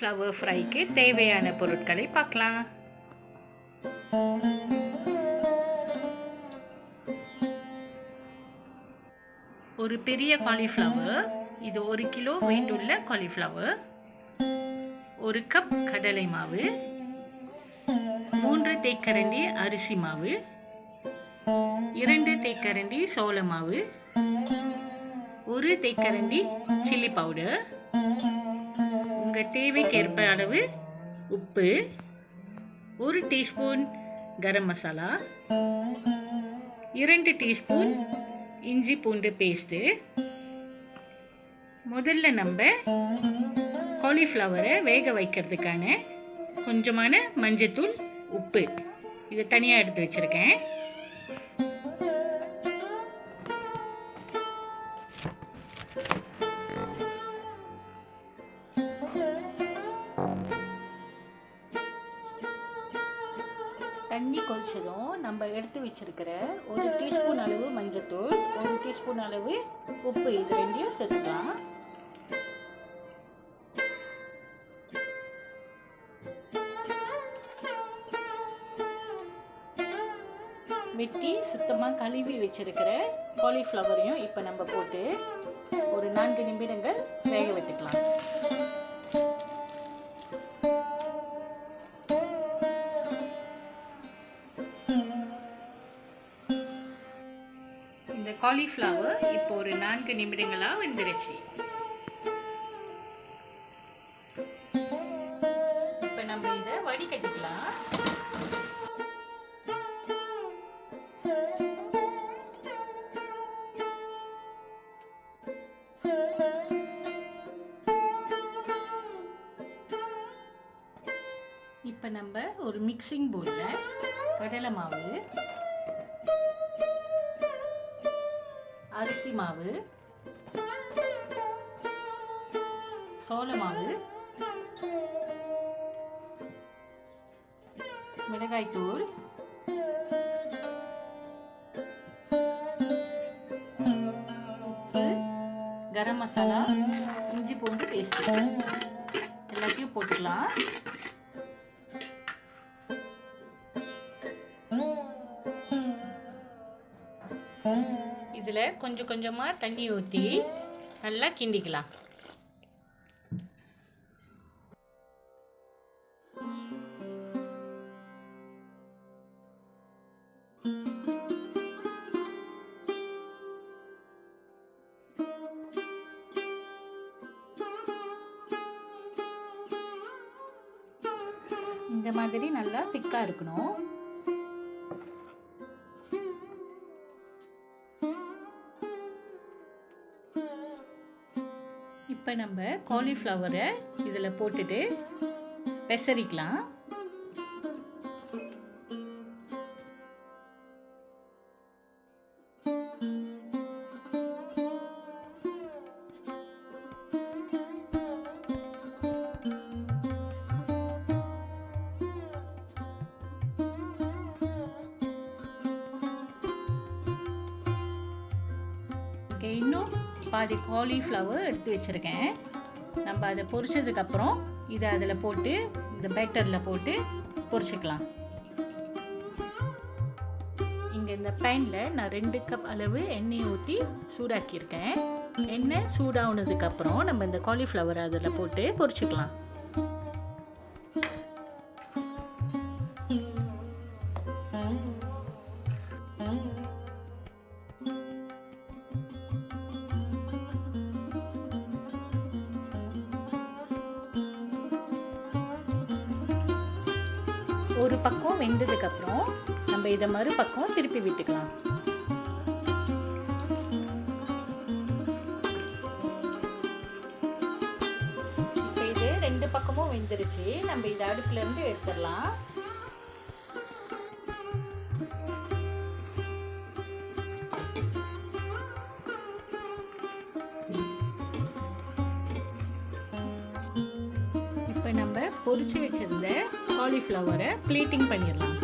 Cauliflower ஃப்ரைக்கு தேவையான பொருட்களை பார்க்கலாம். ஒரு பெரிய காலிஃப்ளவர், இது 1 கிலோ வேண்டுள்ள காலிஃப்ளவர், 1 கப் கடலை மாவு, 3 தேக்கரண்டி அரிசி மாவு, 2 தேக்கரண்டி சோள மாவு, 1 தேக்கரண்டி சில்லி பவுடர், உங்கள் தேவைக்கேற்ப அளவு உப்பு, 1 டீஸ்பூன் கரம் மசாலா, 2 டீஸ்பூன் இஞ்சி பூண்டு பேஸ்ட்டு. முதல்ல நம்ம காலிஃப்ளவரை வேக வைக்கிறதுக்கான கொஞ்சமான மஞ்சத்தூள், உப்பு இதை தனியாக எடுத்து வச்சுருக்கேன். தண்ணி கொதிச்சதும் நம்ம எடுத்து வச்சிருக்கிற 1 டீஸ்பூன் அளவு மஞ்சத்தூள், 1 டீஸ்பூன் அளவு உப்பு, இது ரெண்டையும் சேர்த்துக்கலாம். வெட்டி சுத்தமாக கழுவி வச்சிருக்கிற காலிஃப்ளவரையும் இப்போ நம்ம போட்டு ஒரு 4 நிமிடங்கள் வேக வைத்துக்கலாம். இந்த காலிஃப்ளவர் இப்போ ஒரு 4 நிமிடங்களாக வெந்துருச்சு. இப்போ நம்ம இதை வடிகட்டிக்கலாம். இப்போ நம்ம ஒரு மிக்சிங் பவுலில் கடலை மாவு, அரிசி மாவு, சோள மாவு, மிளகாய்த்தூள், உப்பு, கரம் மசாலா, இஞ்சி பூண்டு பேஸ்ட் எல்லாத்தையும் போட்டுக்கலாம். இதில் கொஞ்சம் கொஞ்சமாக தண்ணி ஊற்றி நல்லா கிண்டிக்கலாம். இந்த மாதிரி நல்லா திக்காக இருக்கணும். இப்போ நம்ம காலிஃப்ளவரை இதில் போட்டுட்டு பெசரிக்கலாம். இன்னும் பாதி காலிஃப்ளவர் எடுத்து வச்சுருக்கேன். நம்ம அதை பொரிச்சதுக்கப்புறம் இதை அதில் போட்டு இந்த பேட்டரில் போட்டு பொரிச்சுக்கலாம். இங்கே இந்த பேனில் நான் 2 கப் அளவு எண்ணெய் ஊற்றி சூடாக்கியிருக்கேன். எண்ணெய் சூடானதுக்கப்புறம் நம்ம இந்த காலிஃப்ளவர் அதில் போட்டு பொரிச்சுக்கலாம். ஒரு பக்கம் வெந்ததுக்கப்புறம் நம்ம இதை மறுபக்கம் திருப்பி விட்டுக்கலாம். இப்போ இது 2 பக்கமும் வெந்துருச்சு. நம்ம இதை அடுப்புலேருந்து எடுத்துடலாம். இப்போ நம்ம பொரிச்சு வச்சிருந்த காலிஃப்ளவரை பிளேட்டிங் பண்ணிடலாம்.